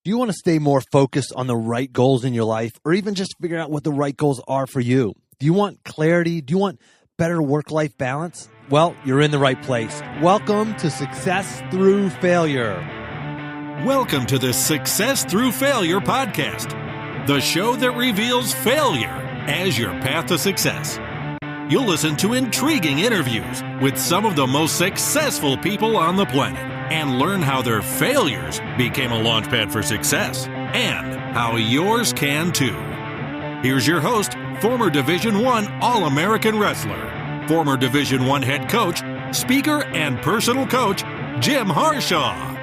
Do you want to stay more focused on the right goals in your life, or even just figure out what the right goals are for you? Do you want clarity? Do you want better work-life balance? Well, you're in the right place. Welcome to Success Through Failure. Welcome to the Success Through Failure podcast, the show that reveals failure as your path to success. You'll listen to intriguing interviews with some of the most successful people on the planet and learn how their failures became a launchpad for success and how yours can too. Here's your host, former Division I All-American wrestler, former Division I head coach, speaker, and personal coach, Jim Harshaw.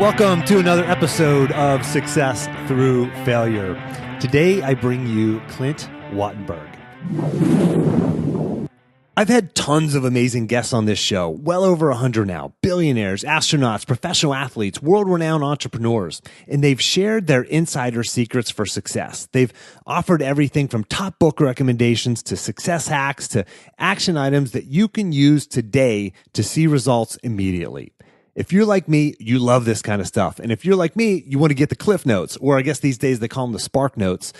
Welcome to another episode of Success Through Failure. Today, I bring you Clint Wattenberg. I've had tons of amazing guests on this show, well over 100 now, billionaires, astronauts, professional athletes, world-renowned entrepreneurs, and they've shared their insider secrets for success. They've offered everything from top book recommendations to success hacks to action items that you can use today to see results immediately. If you're like me, you love this kind of stuff. And if you're like me, you want to get the Cliff Notes, or I guess these days they call them the Spark Notes.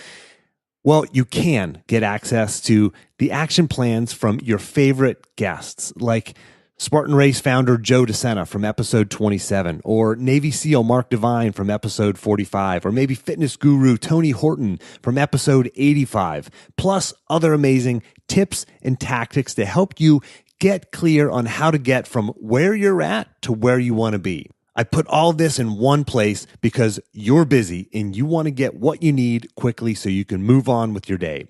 Well, you can get access to the action plans from your favorite guests, like Spartan Race founder Joe DeSena from episode 27, or Navy SEAL Mark Devine from episode 45, or maybe fitness guru Tony Horton from episode 85, plus other amazing tips and tactics to help you get clear on how to get from where you're at to where you want to be. I put all this in one place because you're busy and you want to get what you need quickly so you can move on with your day.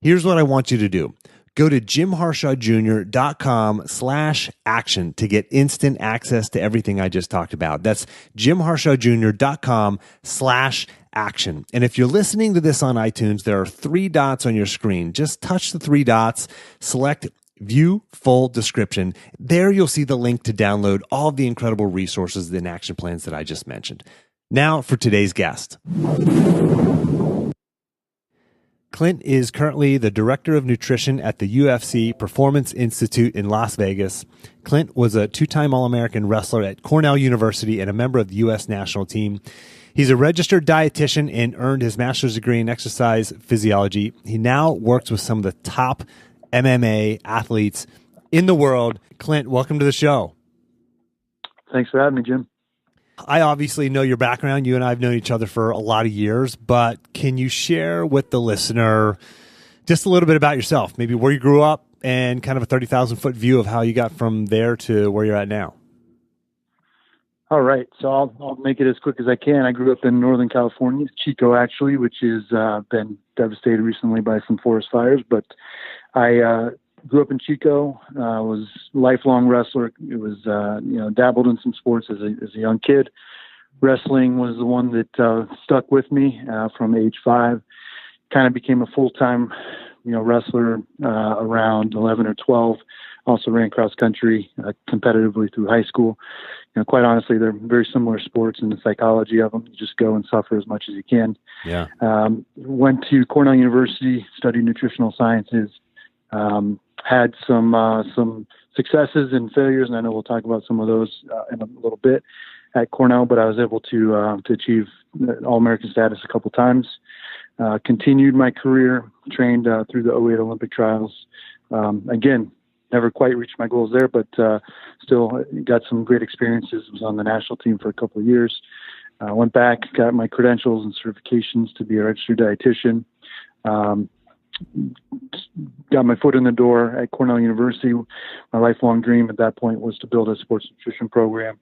Here's what I want you to do. Go to jimharshawjr.com/action to get instant access to everything I just talked about. That's jimharshawjr.com/action. And if you're listening to this on iTunes, there are 3 dots on your screen. Just touch the 3 dots, select View Full Description. There you'll see the link to download all of the incredible resources and action plans that I just mentioned. Now for today's guest. Clint is currently the Director of Nutrition at the UFC Performance Institute in Las Vegas. Clint was a 2-time All-American wrestler at Cornell University and a member of the U.S. national team. He's a registered dietitian and earned his master's degree in exercise physiology. He now works with some of the top MMA athletes in the world. Clint, welcome to the show. Thanks for having me, Jim. I obviously know your background. You and I have known each other for a lot of years, but can you share with the listener just a little bit about yourself, maybe where you grew up and kind of a 30,000-foot view of how you got from there to where you're at now? All right. So I'll make it as quick as I can. I grew up in Northern California, Chico, actually, which has been devastated recently by some forest fires. But I grew up in Chico, was a lifelong wrestler. It was, dabbled in some sports as a young kid. Wrestling was the one that stuck with me from age 5. Kind of became a full-time, wrestler around 11 or 12. Also ran cross country competitively through high school. Quite honestly, they're very similar sports in the psychology of them. You just go and suffer as much as you can. Yeah. Went to Cornell University, studied nutritional sciences. Had some successes and failures, and I know we'll talk about some of those in a little bit at Cornell. But I was able to achieve All-American status a couple times. Continued my career, trained through the 08 Olympic trials. Again, never quite reached my goals there, but still got some great experiences. Was on the national team for a couple of years. Went back, got my credentials and certifications to be a registered dietitian. Got my foot in the door at Cornell University. My lifelong dream at that point was to build a sports nutrition program.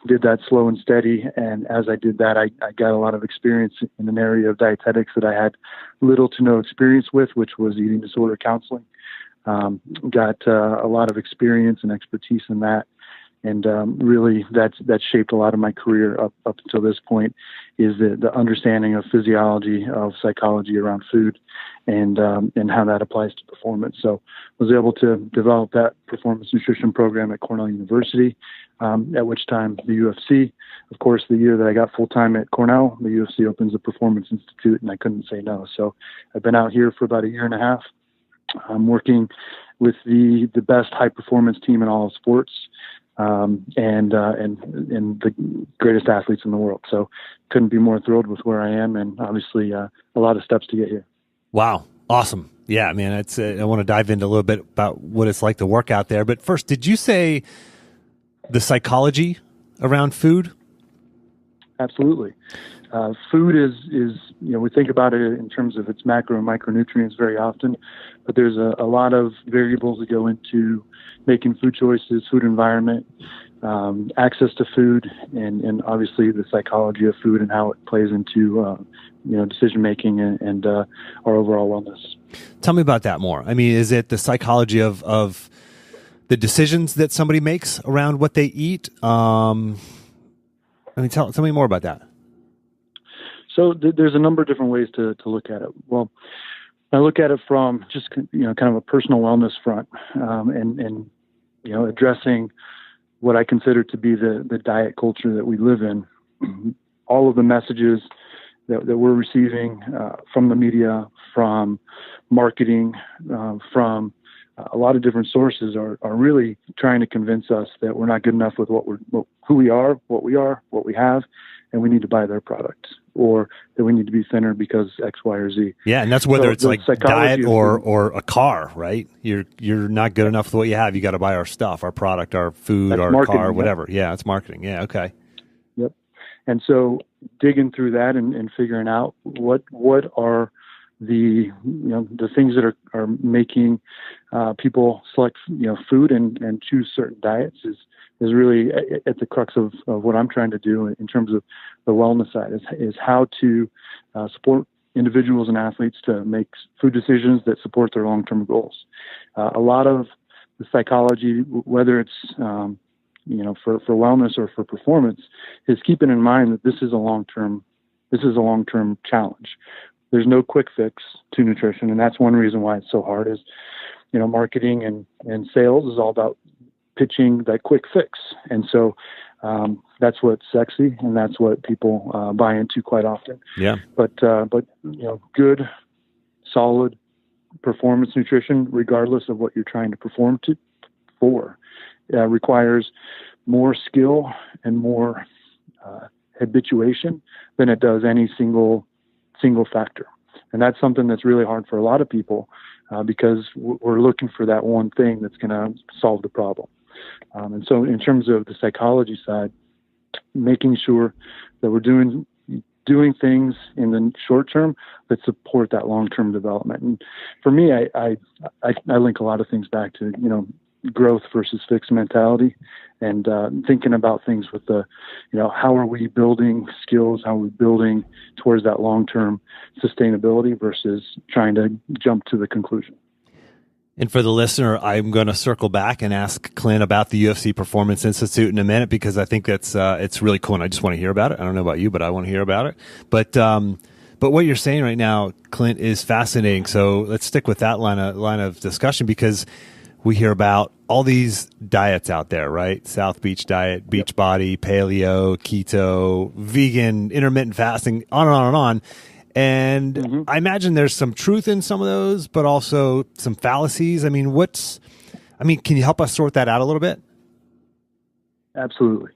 Did that slow and steady, and as I did that, I got a lot of experience in an area of dietetics that I had little to no experience with, which was eating disorder counseling. Got a lot of experience and expertise in that, and really that shaped a lot of my career up until this point, is the understanding of physiology, of psychology around food, and how that applies to performance. So I was able to develop that performance nutrition program at Cornell University, at which time the UFC, of course, the year that I got full-time at Cornell, the UFC opens the Performance Institute, and I couldn't say no. So I've been out here for about a year and a half. I'm working with the best high-performance team in all of sports. and the greatest athletes in the world. So couldn't be more thrilled with where I am, and obviously a lot of steps to get here. Wow. Awesome. Yeah, man, it's I want to dive into a little bit about what it's like to work out there. But first, did you say the psychology around food? Absolutely. Food is, we think about it in terms of its macro and micronutrients very often, but there's a lot of variables that go into making food choices, food environment, access to food, and obviously the psychology of food and how it plays into, decision making and our overall wellness. Tell me about that more. I mean, is it the psychology of the decisions that somebody makes around what they eat? Tell me more about that. So there's a number of different ways to look at it. Well, I look at it from just, kind of a personal wellness front, and addressing what I consider to be the diet culture that we live in. All of the messages that we're receiving from the media, from marketing, from a lot of different sources are really trying to convince us that we're not good enough with who we are, what we have, and we need to buy their product, or that we need to be thinner because X, Y, or Z. Yeah, and that's whether it's like diet or a car, right? You're not good enough with what you have. You got to buy our stuff, our product, our food, that's our car, whatever. Yeah. Yeah, it's marketing. Yeah, okay. Yep. And so digging through that and figuring out what are the things that are making people select food and choose certain diets is really at the crux of what I'm trying to do in terms of the wellness side is how to support individuals and athletes to make food decisions that support their long-term goals. A lot of the psychology, whether it's for wellness or for performance, is keeping in mind that this is a long-term challenge. There's no quick fix to nutrition, and that's one reason why it's so hard. Is marketing and sales is all about pitching that quick fix, and so that's what's sexy, and that's what people buy into quite often. Yeah. But good, solid performance nutrition, regardless of what you're trying to perform for, requires more skill and more habituation than it does any single factor. And that's something that's really hard for a lot of people because we're looking for that one thing that's going to solve the problem. And so in terms of the psychology side, making sure that we're doing things in the short term that support that long-term development. And for me, I link a lot of things back to, growth versus fixed mentality, and thinking about things with the, how are we building skills? How are we building towards that long-term sustainability versus trying to jump to the conclusion? And for the listener, I'm going to circle back and ask Clint about the UFC Performance Institute in a minute, because I think that's it's really cool, and I just want to hear about it. I don't know about you, but I want to hear about it. But what you're saying right now, Clint, is fascinating. So let's stick with that line of discussion, because we hear about all these diets out there, right? South Beach diet, Beachbody, paleo, keto, vegan, intermittent fasting, on and on and on. And I imagine there's some truth in some of those, but also some fallacies. I mean, can you help us sort that out a little bit? Absolutely.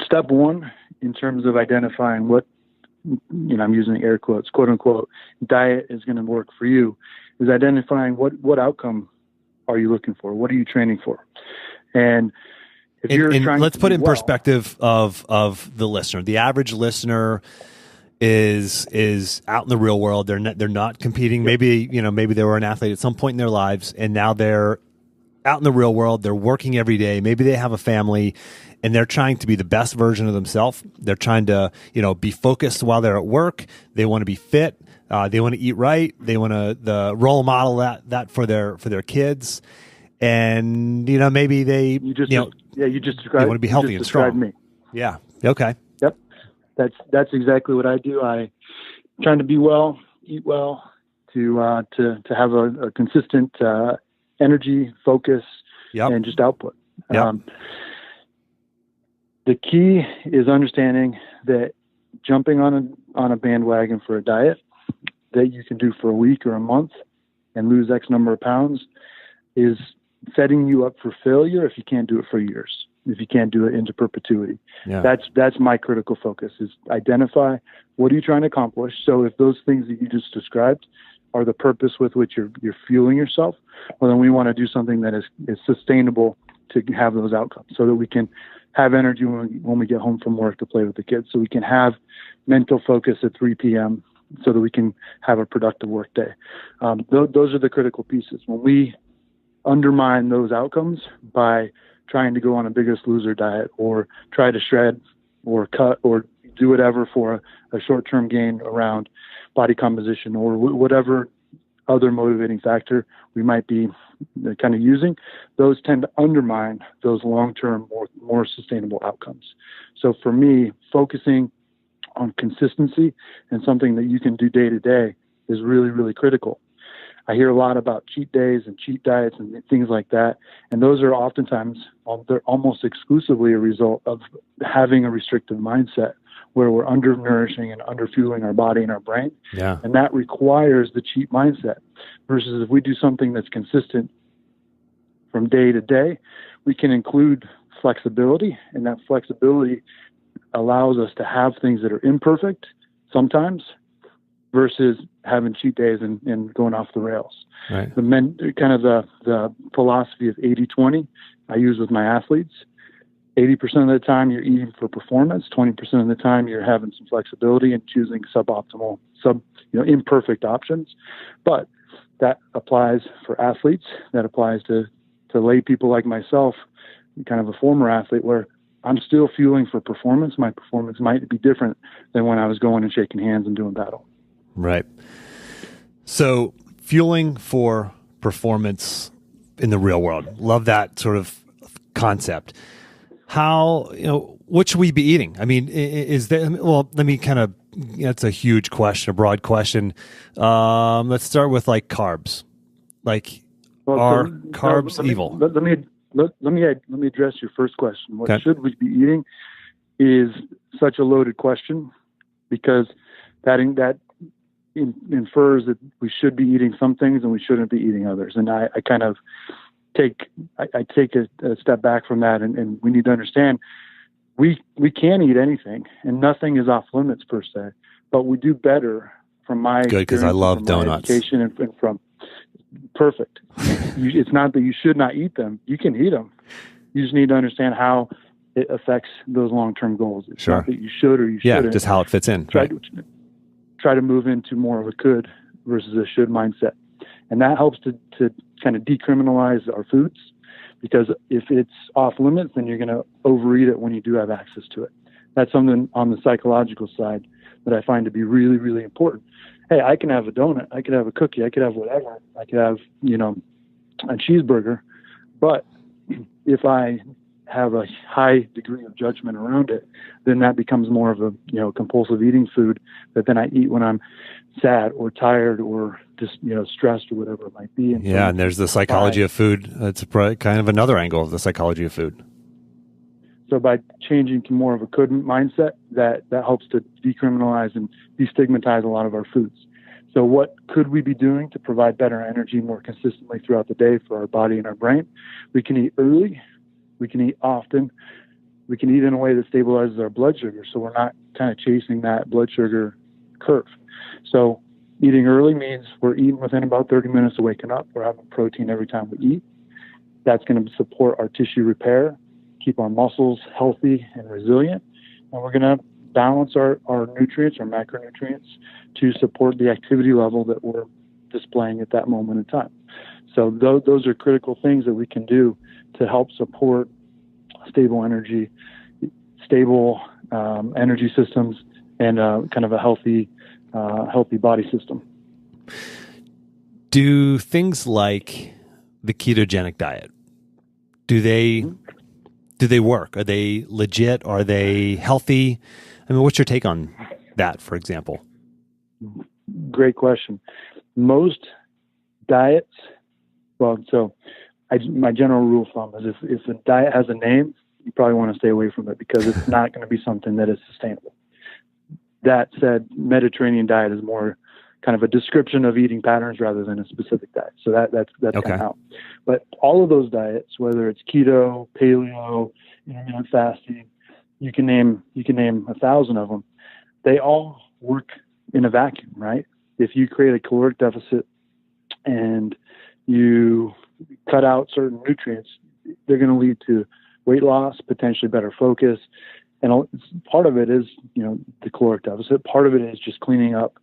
Step one, in terms of identifying what, I'm using air quotes, quote unquote, diet is going to work for you, is identifying what outcome are you looking for? What are you training for? And if you're trying, let's put in perspective of the listener. The average listener is out in the real world. They're not competing. Yep. Maybe they were an athlete at some point in their lives, and now they're out in the real world. They're working every day. Maybe they have a family, and they're trying to be the best version of themselves. They're trying to, be focused while they're at work. They want to be fit. They want to eat right. They want to role model that for their kids, and maybe they you just described, they want to be healthy and strong. Me. Yeah. Okay. Yep. That's exactly what I do. I trying to be well, eat well, to have a consistent energy, focus, and just output. Yep. The key is understanding that jumping on a bandwagon for a diet that you can do for a week or a month and lose X number of pounds is setting you up for failure if you can't do it for years, if you can't do it into perpetuity. Yeah. That's my critical focus, is identify what are you trying to accomplish. So if those things that you just described are the purpose with which you're fueling yourself, well, then we want to do something that is sustainable to have those outcomes, so that we can have energy when we get home from work to play with the kids, so we can have mental focus at 3 p.m. so that we can have a productive work day. Those are the critical pieces. When we undermine those outcomes by trying to go on a Biggest Loser diet, or try to shred or cut or do whatever for a short-term gain around body composition, or whatever other motivating factor we might be kind of using, those tend to undermine those long-term, more sustainable outcomes. So for me, focusing on consistency and something that you can do day to day is really, really critical. I hear a lot about cheat days and cheat diets and things like that. And those are oftentimes, they're almost exclusively a result of having a restrictive mindset, where we're undernourishing and underfueling our body and our brain. Yeah. And that requires the cheat mindset. Versus if we do something that's consistent from day to day, we can include flexibility, and that flexibility allows us to have things that are imperfect sometimes, versus having cheat days and going off the rails. Right. The philosophy of 80-20 I use with my athletes. 80% of the time you're eating for performance, 20% of the time you're having some flexibility and choosing suboptimal, imperfect options. But that applies for athletes. That applies to lay people like myself, kind of a former athlete, where I'm still fueling for performance. My performance might be different than when I was going and shaking hands and doing battle. Right. So fueling for performance in the real world. Love that sort of concept. How, what should we be eating? I mean, is there, well, let me that's a huge question, a broad question. Let's start with carbs. Are carbs evil? Let me address your first question. What should we be eating is such a loaded question, because that infers that we should be eating some things and we shouldn't be eating others. And I take a step back from that, and we need to understand we can eat anything, and nothing is off limits per se, but we do better from my good, because I love donuts. Education and from perfect. It's not that you should not eat them. You can eat them. You just need to understand how it affects those long-term goals. It's not that you should or you shouldn't. Yeah, just how it fits in. Try to move into more of a could versus a should mindset. And that helps to kind of decriminalize our foods, because if it's off limits, then you're going to overeat it when you do have access to it. That's something on the psychological side that I find to be really, really important. Hey, I can have a donut, I could have a cookie, I could have whatever, I could have, a cheeseburger, but if I have a high degree of judgment around it, then that becomes more of a compulsive eating food that then I eat when I'm sad or tired or just stressed or whatever it might be. And there's the psychology of food. That's kind of another angle of the psychology of food. So by changing to more of a could mindset, that helps to decriminalize and destigmatize a lot of our foods. So what could we be doing to provide better energy more consistently throughout the day for our body and our brain? We can eat early. We can eat often. We can eat in a way that stabilizes our blood sugar, so we're not kind of chasing that blood sugar curve. So eating early means we're eating within about 30 minutes of waking up. We're having protein every time we eat. That's going to support our tissue repair, keep our muscles healthy and resilient. And we're going to balance our nutrients, our macronutrients, to support the activity level that we're displaying at that moment in time. So those are critical things that we can do to help support stable energy, stable energy systems, and kind of a healthy body system. Do things like the ketogenic diet, do they work? Are they legit? Are they healthy? I mean, what's your take on that, for example? Great question. Most diets, my general rule of thumb is if a diet has a name, you probably want to stay away from it, because it's not going to be something that is sustainable. That said, Mediterranean diet is more kind of a description of eating patterns rather than a specific diet. So that's Okay. kind of out. But all of those diets, whether it's keto, paleo, intermittent fasting, you can name 1,000 of them. They all work in a vacuum, right? If you create a caloric deficit and you cut out certain nutrients, they're going to lead to weight loss, potentially better focus. And part of it is, the caloric deficit. Part of it is just cleaning up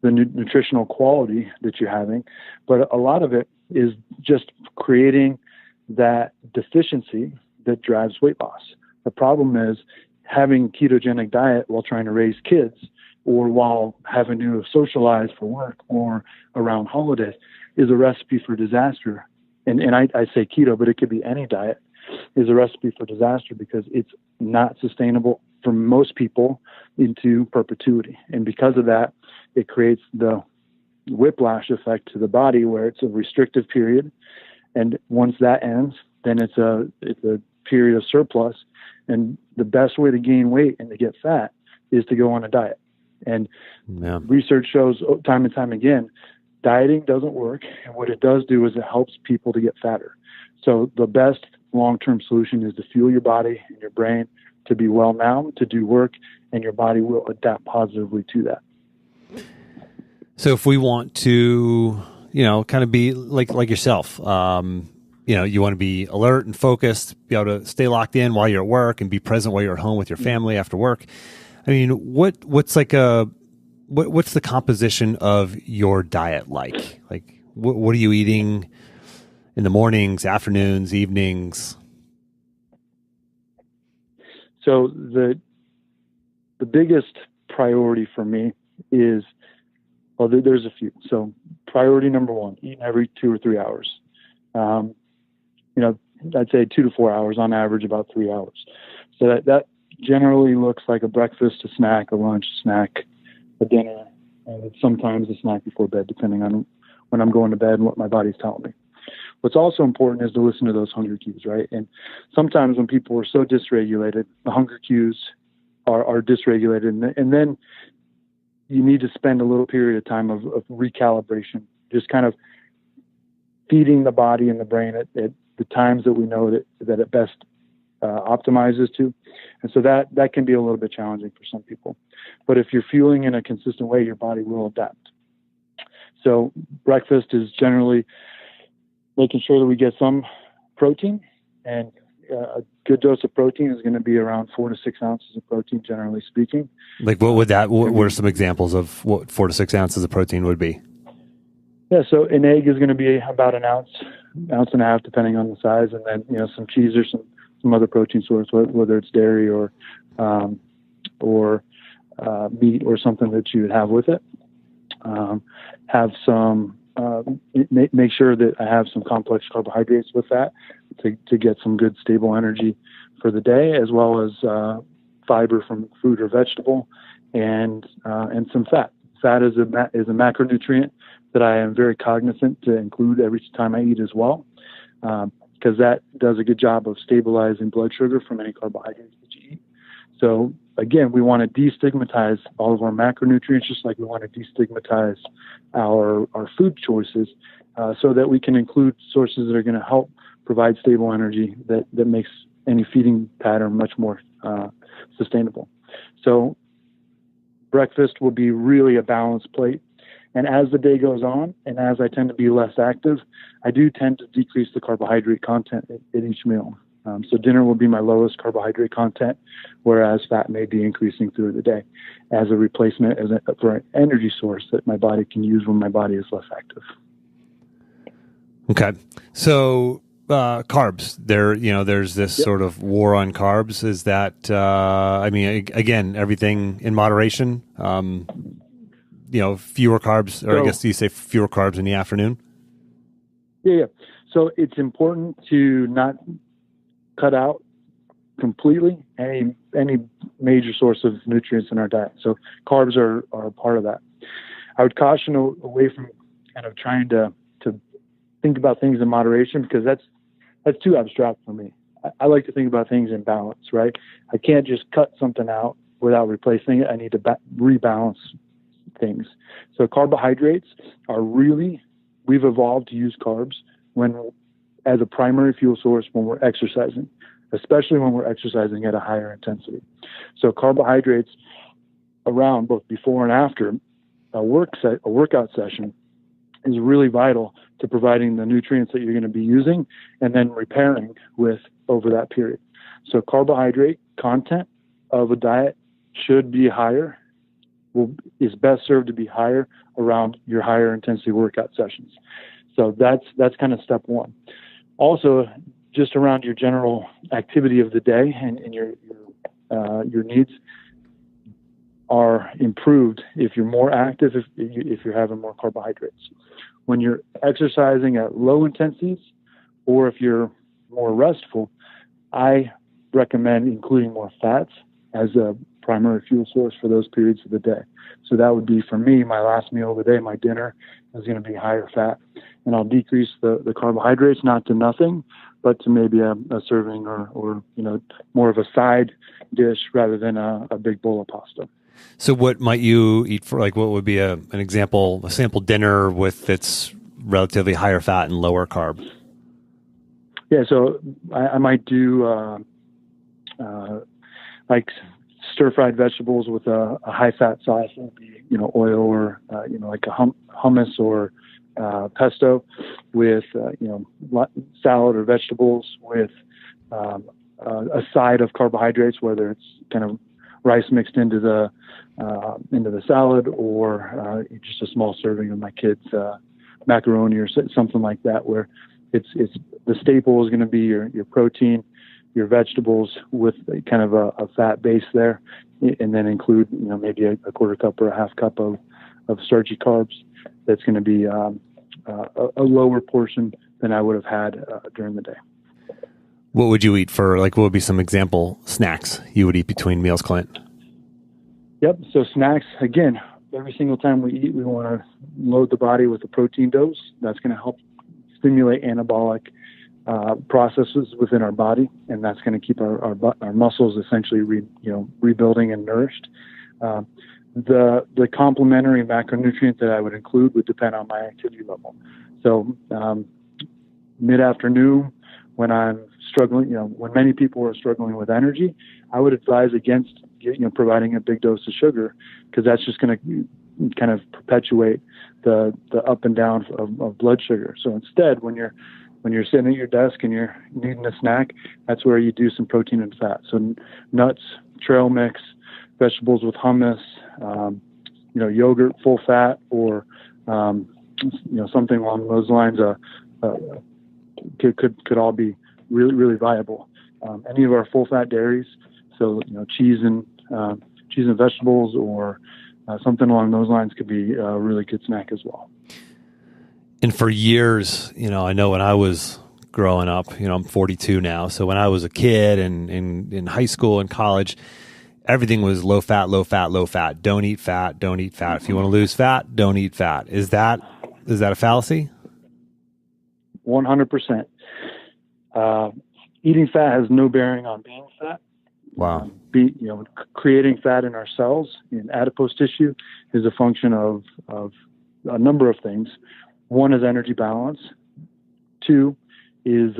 the nutritional quality that you're having. But a lot of it is just creating that deficiency that drives weight loss. The problem is having ketogenic diet while trying to raise kids or while having to socialize for work or around holidays is a recipe for disaster. And I say keto, but it could be any diet, is a recipe for disaster because it's not sustainable for most people into perpetuity. And because of that, it creates the whiplash effect to the body where it's a restrictive period. And once that ends, then it's a period of surplus. And the best way to gain weight and to get fat is to go on a diet. And research shows time and time again, dieting doesn't work. And what it does do is it helps people to get fatter. So the best long-term solution is to fuel your body and your brain to be well now, to do work, and your body will adapt positively to that. So if we want to, kind of be like yourself, you want to be alert and focused, be able to stay locked in while you're at work and be present while you're at home with your family after work. I mean, what's the composition of your diet like? Like, what are you eating in the mornings, afternoons, evenings? So the biggest priority for me is, there's a few. So priority number one, eating every 2 or 3 hours. I'd say 2 to 4 hours on average, about 3 hours. So that generally looks like a breakfast, a snack, a lunch, a snack, a dinner, and sometimes a snack before bed, depending on when I'm going to bed and what my body's telling me. What's also important is to listen to those hunger cues, right? And sometimes when people are so dysregulated, the hunger cues are dysregulated, and then you need to spend a little period of time of recalibration, just kind of feeding the body and the brain at the times that we know that it best optimizes to. And so that can be a little bit challenging for some people. But if you're fueling in a consistent way, your body will adapt. So breakfast is generally making sure that we get some protein, and a good dose of protein is going to be around 4 to 6 ounces of protein, generally speaking. Like what are some examples of what 4 to 6 ounces of protein would be? Yeah, so an egg is going to be about an ounce and a half, depending on the size, and then some cheese or some other protein source, whether it's dairy or meat or something that you would have with it. Have some. Make sure that I have some complex carbohydrates with that to get some good stable energy for the day, as well as fiber from fruit or vegetable, and some fat. Fat is a macronutrient that I am very cognizant to include every time I eat as well, because that does a good job of stabilizing blood sugar from any carbohydrates that you eat. So again, we want to destigmatize all of our macronutrients, just like we want to destigmatize our food choices, so that we can include sources that are going to help provide stable energy that makes any feeding pattern much more sustainable. So breakfast will be really a balanced plate. And as the day goes on, and as I tend to be less active, I do tend to decrease the carbohydrate content at each meal. So dinner will be my lowest carbohydrate content, whereas fat may be increasing through the day as a replacement for an energy source that my body can use when my body is less active. Okay. So carbs, there's this sort of war on carbs. Is that, again, everything in moderation, fewer carbs, or I guess you say fewer carbs in the afternoon? Yeah. So it's important to not cut out completely any major source of nutrients in our diet. So carbs are a part of that. I would caution away from kind of trying to think about things in moderation, because that's too abstract for me. I like to think about things in balance, right? I can't just cut something out without replacing it. I need to rebalance things. So carbohydrates we've evolved to use carbs as a primary fuel source when we're exercising, especially when we're exercising at a higher intensity. So carbohydrates around both before and after a workout session is really vital to providing the nutrients that you're going to be using and then repairing with over that period. So carbohydrate content of a diet should be higher, is best served to be higher around your higher intensity workout sessions. So that's kind of step one. Also, just around your general activity of the day and your needs are improved if you're more active, if you're having more carbohydrates. When you're exercising at low intensities, or if you're more restful, I recommend including more fats as a primary fuel source for those periods of the day. So that would be, for me, my last meal of the day, my dinner is going to be higher fat. And I'll decrease the carbohydrates, not to nothing, but to maybe a serving or more of a side dish rather than a big bowl of pasta. So what might you eat for, like, what would be an example, a sample dinner with its relatively higher fat and lower carb? Yeah, so I might do like stir-fried vegetables with a high-fat sauce. It would be, oil or, like a hummus or pesto with, salad or vegetables with a side of carbohydrates, whether it's kind of rice mixed into the salad or just a small serving of my kids' macaroni or something like that, where it's the staple is going to be your protein, your vegetables with kind of a fat base there, and then include maybe a quarter cup or a half cup of starchy carbs. That's going to be a lower portion than I would have had during the day. What would you eat what would be some example snacks you would eat between meals, Clint? Yep. So snacks, again, every single time we eat, we want to load the body with a protein dose. That's going to help stimulate anabolic processes within our body, and that's going to keep our muscles essentially rebuilding and nourished. The complementary macronutrient that I would include would depend on my activity level. So mid-afternoon, when I'm struggling, when many people are struggling with energy, I would advise against providing a big dose of sugar, because that's just going to kind of perpetuate the up and down of blood sugar. So instead, when you're sitting at your desk and you're needing a snack, that's where you do some protein and fat. So nuts, trail mix, vegetables with hummus, yogurt, full fat, or something along those lines. Could all be really, really viable. Any of our full fat dairies, so cheese and vegetables, or something along those lines, could be a really good snack as well. And for years, I know when I was growing up, I'm 42 now. So when I was a kid and in high school and college, everything was low fat, low fat, low fat. Don't eat fat. Don't eat fat. If you want to lose fat, don't eat fat. Is that a fallacy? 100%. Eating fat has no bearing on being fat. Wow. Creating fat in our cells, in adipose tissue, is a function of a number of things. One is energy balance. Two is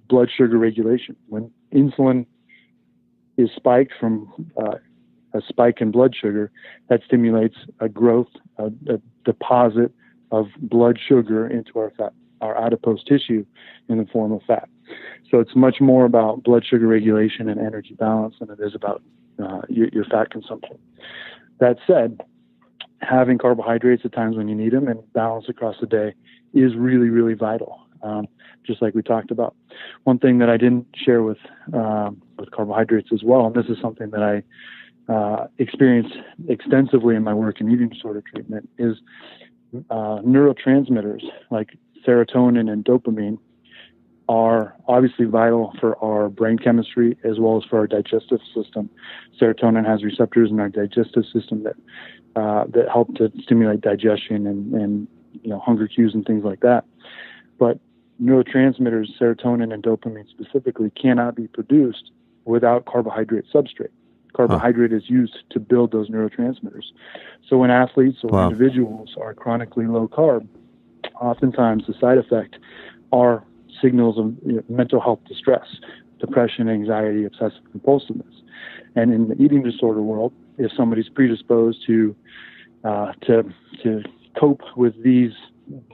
blood sugar regulation. When insulin is spiked from a spike in blood sugar, that stimulates a growth, a deposit of blood sugar into our adipose tissue in the form of fat. So it's much more about blood sugar regulation and energy balance than it is about your fat consumption. That said, having carbohydrates at times when you need them and balance across the day is really, really vital. Just like we talked about. One thing that I didn't share with carbohydrates as well, and this is something that I experienced extensively in my work in eating disorder treatment, is neurotransmitters like serotonin and dopamine are obviously vital for our brain chemistry as well as for our digestive system. Serotonin has receptors in our digestive system that help to stimulate digestion and hunger cues and things like that. But neurotransmitters, serotonin and dopamine specifically, cannot be produced without carbohydrate substrate. Carbohydrate is used to build those neurotransmitters. So when athletes or Wow. individuals are chronically low carb, oftentimes the side effect are signals of mental health distress, depression, anxiety, obsessive compulsiveness. And in the eating disorder world, if somebody's predisposed to cope with these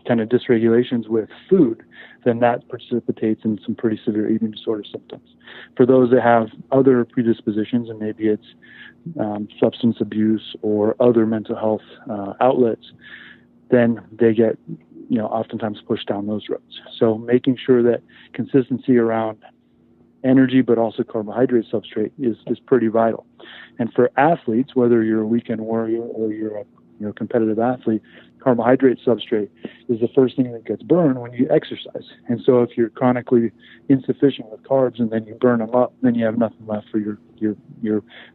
kind of dysregulations with food, then that precipitates in some pretty severe eating disorder symptoms. For those that have other predispositions, and maybe it's substance abuse or other mental health outlets, then they get, oftentimes pushed down those roads. So making sure that consistency around energy, but also carbohydrate substrate is pretty vital. And for athletes, whether you're a weekend warrior or you're a competitive athlete, carbohydrate substrate is the first thing that gets burned when you exercise. And so if you're chronically insufficient with carbs and then you burn them up, then you have nothing left for your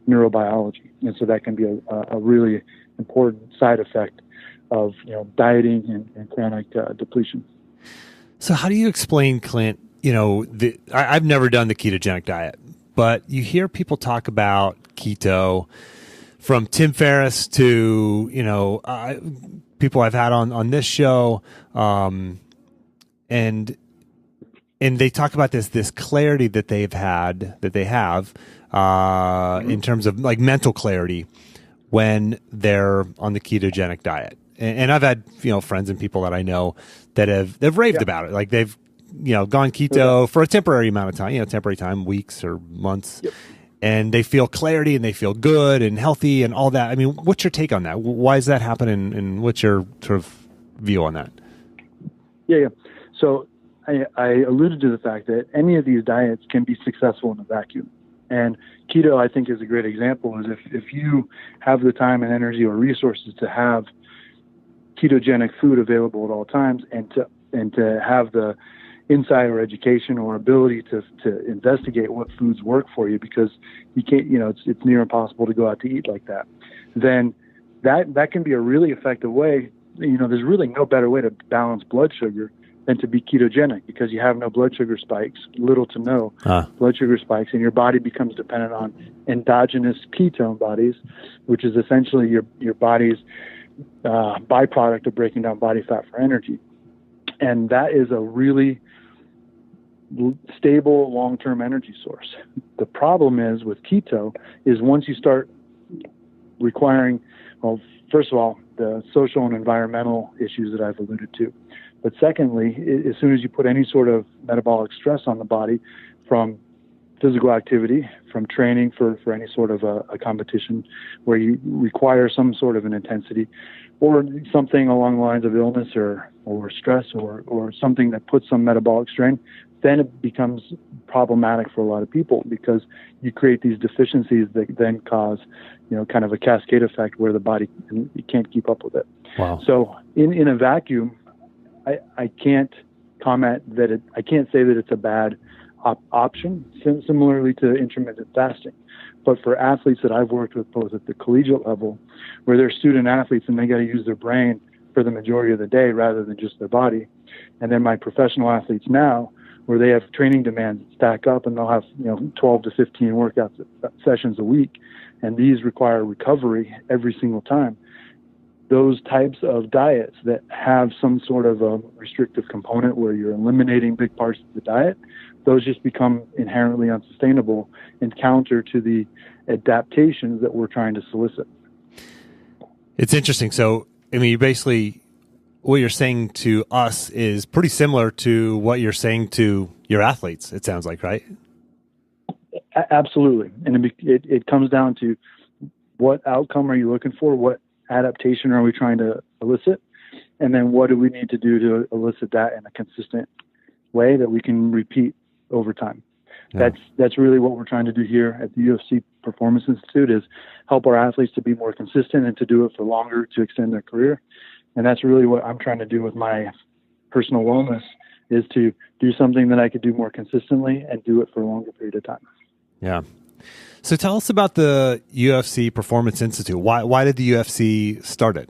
neurobiology. And so that can be a really important side effect of dieting and chronic depletion. So how do you explain, Clint, I've never done the ketogenic diet, but you hear people talk about keto, from Tim Ferriss to, people I've had on this show. And they talk about this clarity that they have in terms of like mental clarity when they're on the ketogenic diet. And I've had, friends and people that I know that they've raved about it. Like they've, gone keto for a temporary amount of time, weeks or months. Yep. And they feel clarity and they feel good and healthy and all that. I mean, what's your take on that? Why does that happen? And what's your sort of view on that? Yeah. So I alluded to the fact that any of these diets can be successful in a vacuum. And keto, I think, is a great example. Is if you have the time and energy or resources to have ketogenic food available at all times, and to have the insider education or ability to investigate what foods work for you, because you can't, it's near impossible to go out to eat like that, then that can be a really effective way. There's really no better way to balance blood sugar than to be ketogenic, because you have no blood sugar spikes, little to no blood sugar spikes, and your body becomes dependent on endogenous ketone bodies, which is essentially your body's byproduct of breaking down body fat for energy. And that is a really stable long-term energy source. The problem is with keto is once you start requiring, well, first of all, the social and environmental issues that I've alluded to. But secondly, as soon as you put any sort of metabolic stress on the body from physical activity, from training for any sort of a competition where you require some sort of an intensity, or something along the lines of illness or stress or something that puts some metabolic strain, then it becomes problematic for a lot of people, because you create these deficiencies that then cause, kind of a cascade effect where the body can't keep up with it. Wow. So in a vacuum, I can't comment that I can't say that it's a bad option, similarly to intermittent fasting. But for athletes that I've worked with, both at the collegiate level, where they're student athletes and they got to use their brain for the majority of the day rather than just their body, and then my professional athletes now, where they have training demands that stack up, and they'll have 12 to 15 workout sessions a week, and these require recovery every single time. Those types of diets that have some sort of a restrictive component where you're eliminating big parts of the diet, those just become inherently unsustainable and counter to the adaptations that we're trying to solicit. It's interesting. So, you basically, what you're saying to us is pretty similar to what you're saying to your athletes, it sounds like, right? Absolutely. And it comes down to what outcome are you looking for? What adaptation are we trying to elicit? And then what do we need to do to elicit that in a consistent way that we can repeat over time? Yeah. That's really what we're trying to do here at the UFC Performance Institute, is help our athletes to be more consistent and to do it for longer, to extend their career. And that's really what I'm trying to do with my personal wellness, is to do something that I could do more consistently and do it for a longer period of time. Yeah. So tell us about the UFC Performance Institute. Why did the UFC start it?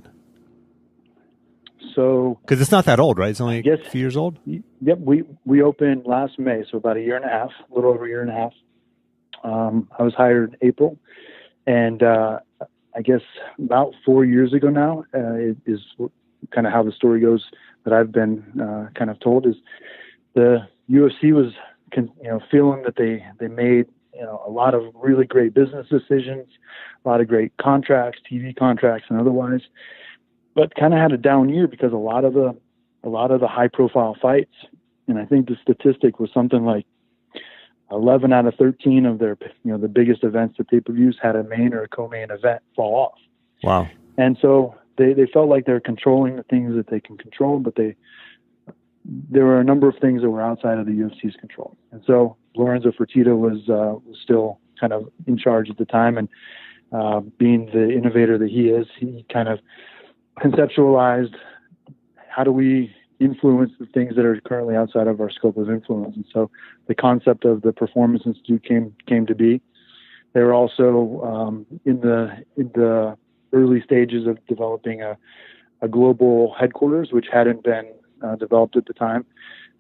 So, because it's not that old, right? It's only a few years old. Yep. We opened last May, so about a year and a half, a little over a year and a half. I was hired in April, And I guess about 4 years ago now, it is kind of how the story goes that I've been kind of told, is the UFC was feeling that they made a lot of really great business decisions, a lot of great contracts, TV contracts and otherwise, but kind of had a down year because a lot of the high profile fights, and I think the statistic was something like 11 out of 13 of their, the biggest events, the pay-per-views, had a main or a co-main event fall off. Wow. And so they felt like they're controlling the things that they can control, but there were a number of things that were outside of the UFC's control. And so Lorenzo Fertitta was still kind of in charge at the time, and being the innovator that he is, he kind of conceptualized, how do we influence the things that are currently outside of our scope of influence? And so the concept of the Performance Institute came to be. They were also in the early stages of developing a global headquarters, which hadn't been developed at the time,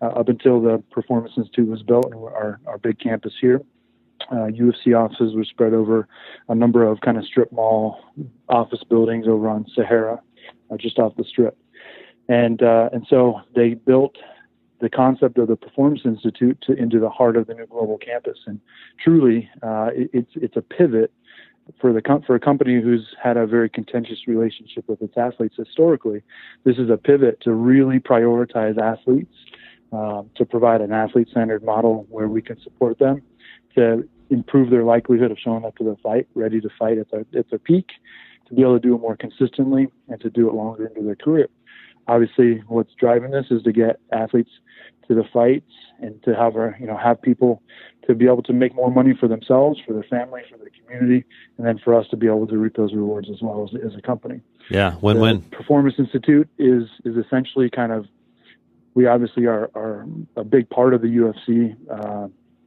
up until the Performance Institute was built, and our big campus here. UFC offices were spread over a number of kind of strip mall office buildings over on Sahara, just off the strip. And so they built the concept of the Performance Institute into the heart of the new global campus. And truly, it's a pivot for a company who's had a very contentious relationship with its athletes historically. This is a pivot to really prioritize athletes, to provide an athlete-centered model where we can support them, to improve their likelihood of showing up to the fight, ready to fight at their peak, to be able to do it more consistently, and to do it longer into their career. Obviously, what's driving this is to get athletes to the fights and to have people to be able to make more money for themselves, for their family, for their community, and then for us to be able to reap those rewards as well as a company. Yeah, win-win. The Performance Institute is essentially kind of, we obviously are a big part of the UFC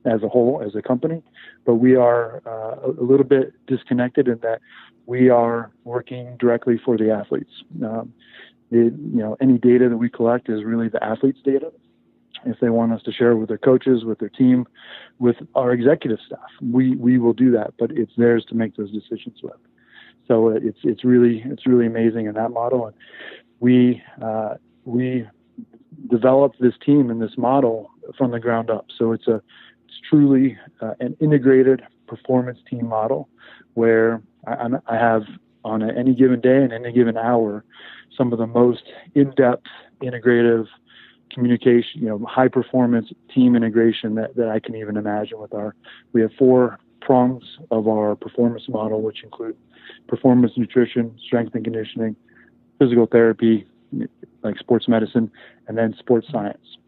as a whole, as a company, but we are a little bit disconnected in that we are working directly for the athletes. Any data that we collect is really the athletes' data. If they want us to share with their coaches, with their team, with our executive staff, we will do that, but it's theirs to make those decisions with. So it's really amazing in that model. And we developed this team and this model from the ground up. So it's truly an integrated performance team model where I have, on any given day and any given hour, some of the most in-depth, integrative communication, high performance team integration that I can even imagine we have 4 prongs of our performance model, which include performance nutrition, strength and conditioning, physical therapy, like sports medicine, and then sports science.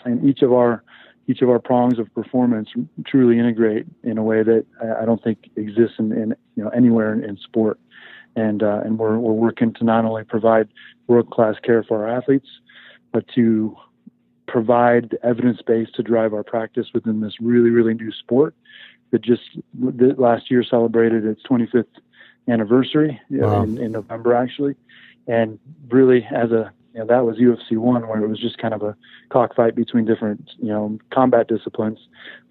And each of our prongs of performance truly integrate in a way that I don't think exists in anywhere in sport. And we're working to not only provide world-class care for our athletes, but to provide the evidence base to drive our practice within this really, really new sport that just last year celebrated its 25th anniversary. Wow. in November, actually. And really, that was UFC 1, where it was just kind of a cockfight between different, combat disciplines.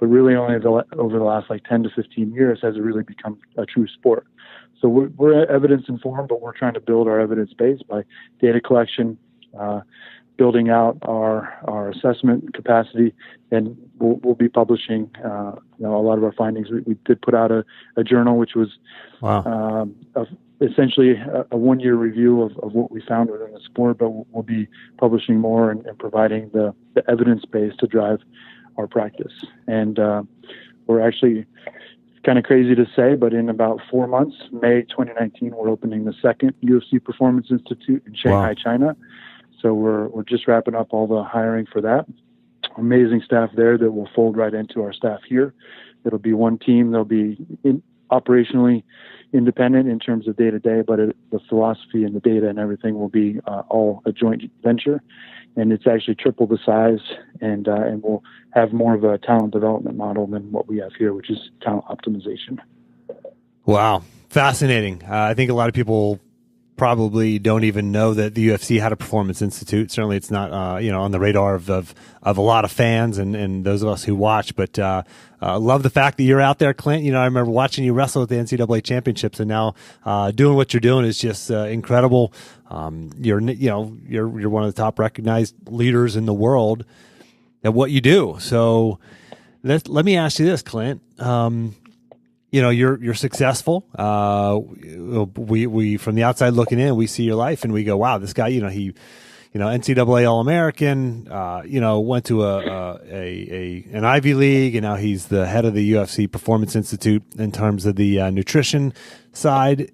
But really only over the last 10 to 15 years has it really become a true sport. So we're evidence informed, but we're trying to build our evidence base by data collection, building out our assessment capacity, and we'll be publishing a lot of our findings. We did put out a journal, which was essentially a 1-year review of what we found within the sport, but we'll be publishing more and providing the evidence base to drive our practice. And we're actually, kind of crazy to say, but in about 4 months, May 2019, we're opening the second UFC Performance Institute in Shanghai, China. So we're just wrapping up all the hiring for that. Amazing staff there that will fold right into our staff here. It'll be one team. They'll be operationally independent in terms of day-to-day, but the philosophy and the data and everything will be all a joint venture. And it's actually triple the size, and we'll have more of a talent development model than what we have here, which is talent optimization. Wow. Fascinating. I think a lot of people probably don't even know that the UFC had a Performance Institute. Certainly it's not, on the radar of a lot of fans and those of us who watch, but love the fact that you're out there, Clint. I remember watching you wrestle at the NCAA championships, and now doing what you're doing is just incredible. You're one of the top recognized leaders in the world at what you do. So let me ask you this, Clint. You're successful. We from the outside looking in, we see your life and we go, wow, this guy, he NCAA All-American, went to an Ivy League, and now he's the head of the UFC Performance Institute in terms of the nutrition side.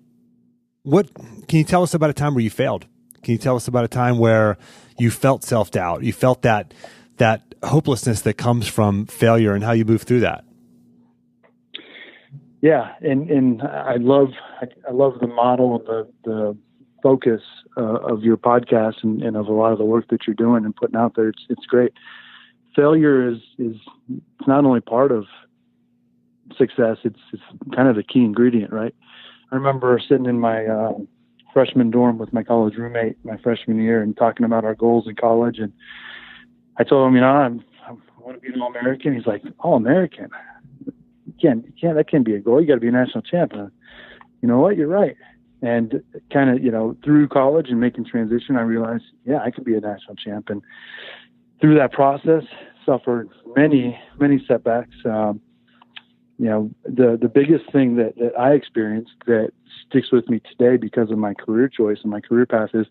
What can you tell us about a time where you failed? Can you tell us about a time where you felt self-doubt? You felt that hopelessness that comes from failure, and how you moved through that? Yeah, and I love the model and the focus of your podcast and of a lot of the work that you're doing and putting out there. It's great. Failure is not only part of success; it's kind of the key ingredient, right? I remember sitting in my freshman dorm with my college roommate my freshman year and talking about our goals in college, and I told him, I want to be an All-American. He's like, All-American? That can't be a goal. You got to be a national champion. You know what? You're right. And kind of, through college and making transition, I realized, I could be a national champion. Through that process, suffered many, many setbacks. The biggest thing that I experienced that sticks with me today because of my career choice and my career path is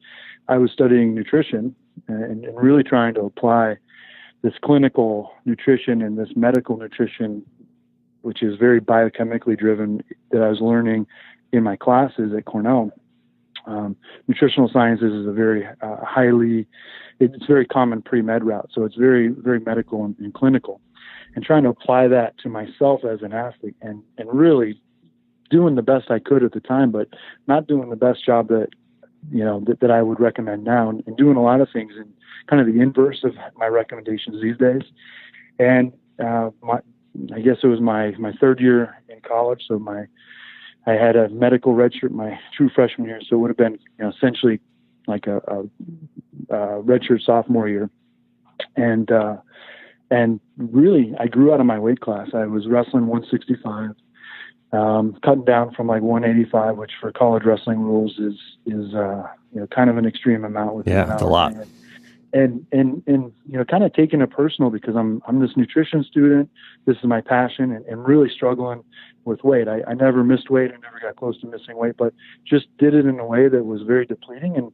I was studying nutrition and really trying to apply this clinical nutrition and this medical nutrition, which is very biochemically driven, that I was learning in my classes at Cornell. Nutritional sciences is a very it's very common pre-med route. So it's very, very medical and clinical, and trying to apply that to myself as an athlete and really doing the best I could at the time, but not doing the best job that I would recommend now, and doing a lot of things in kind of the inverse of my recommendations these days. And I guess it was my third year in college. So I had a medical redshirt my true freshman year. So it would have been, essentially like a redshirt sophomore year. And really I grew out of my weight class. I was wrestling 165, cutting down from like 185, which for college wrestling rules is kind of an extreme amount. It's a lot. And kind of taking it personal because I'm this nutrition student. This is my passion, and really struggling with weight. I never missed weight. I never got close to missing weight, but just did it in a way that was very depleting and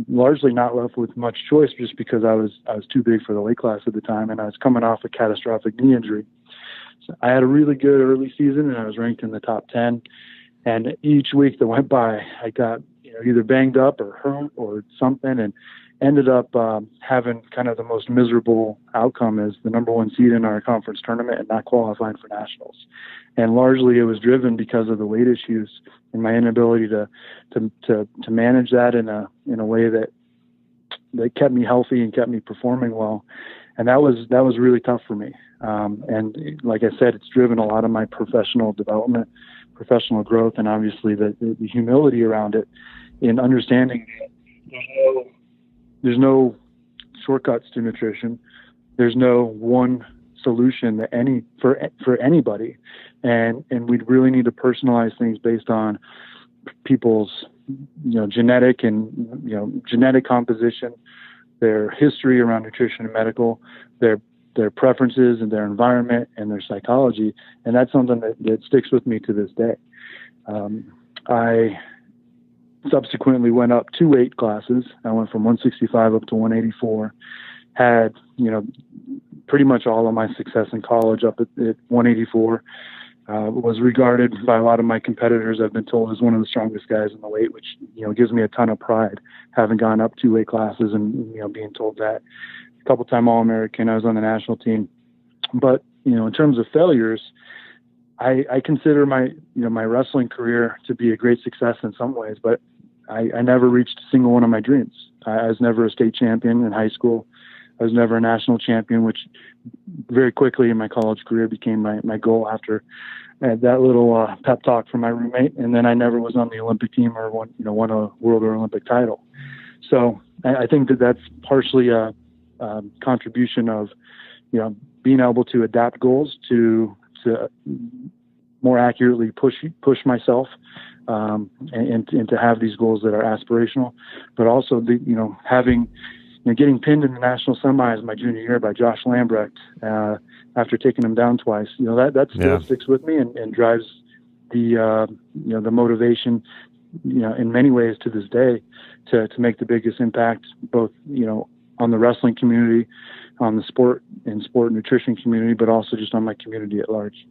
largely not left with much choice, just because I was too big for the weight class at the time, and I was coming off a catastrophic knee injury. So I had a really good early season, and I was ranked in the top 10. And each week that went by, I got either banged up or hurt or something, and ended up having kind of the most miserable outcome as the number one seed in our conference tournament and not qualifying for nationals. And largely it was driven because of the weight issues and my inability to manage that in a way that kept me healthy and kept me performing well. And that was really tough for me. And like I said, it's driven a lot of my professional development, professional growth, and obviously the humility around it in understanding that there's no shortcuts to nutrition. There's no one solution that for anybody, and we'd really need to personalize things based on people's genetic and genetic composition, their history around nutrition and medical, their preferences and their environment and their psychology, and that's something that sticks with me to this day. I subsequently went up 2 weight classes. I went from 165 up to 184. Had pretty much all of my success in college up at 184. Was regarded by a lot of my competitors, I've been told, as one of the strongest guys in the weight, which gives me a ton of pride, having gone up 2 weight classes and being told that. A couple-time All-American, I was on the national team. But in terms of failures, I consider my my wrestling career to be a great success in some ways, but I never reached a single one of my dreams. I was never a state champion in high school. I was never a national champion, which very quickly in my college career became my goal after I had that little pep talk from my roommate. And then I never was on the Olympic team or won a world or Olympic title. So I think that's partially a contribution of, being able to adapt goals to more accurately push myself, and to have these goals that are aspirational, but also having, getting pinned in the national semis my junior year by Josh Lambrecht, after taking him down twice, that still sticks with me and drives the motivation, in many ways to this day to make the biggest impact, both, on the wrestling community, on the sport nutrition community, but also just on my community at large.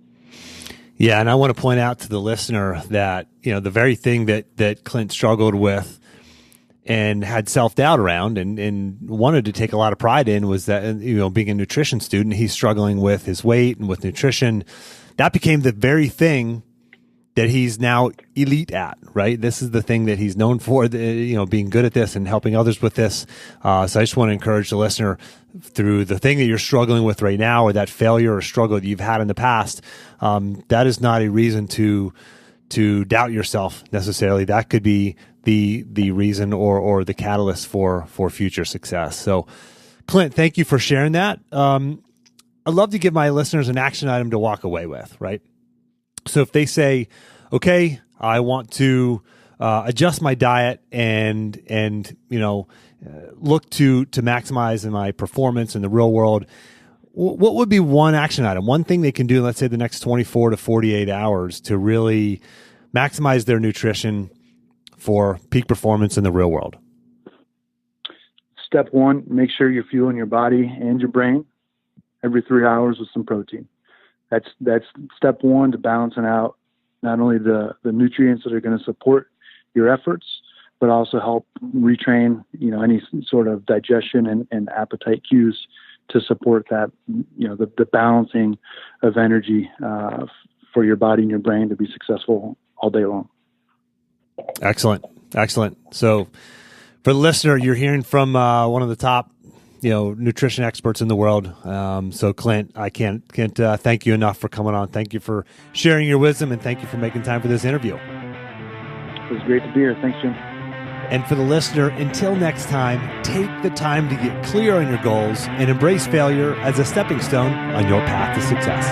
Yeah. And I want to point out to the listener that, the very thing that Clint struggled with and had self-doubt around and wanted to take a lot of pride in was that, being a nutrition student, he's struggling with his weight and with nutrition. That became the very thing that he's now elite at, right? This is the thing that he's known for, being good at this and helping others with this. So I just want to encourage the listener through the thing that you're struggling with right now, or that failure or struggle that you've had in the past. That is not a reason to doubt yourself necessarily. That could be the reason or the catalyst for future success. So Clint, thank you for sharing that. I'd love to give my listeners an action item to walk away with, right? So if they say, okay, I want to adjust my diet and look to maximize my performance in the real world, what would be one action item, one thing they can do, let's say the next 24 to 48 hours to really maximize their nutrition for peak performance in the real world? Step one, make sure you're fueling your body and your brain every 3 hours with some protein. That's step one to balancing out not only the nutrients that are going to support your efforts, but also help retrain, any sort of digestion and appetite cues to support that, the balancing of energy for your body and your brain to be successful all day long. Excellent. So for the listener, you're hearing from one of the top nutrition experts in the world. So Clint, I can't thank you enough for coming on. Thank you for sharing your wisdom, and thank you for making time for this interview. It was great to be here. Thanks, Jim. And for the listener, until next time, take the time to get clear on your goals and embrace failure as a stepping stone on your path to success.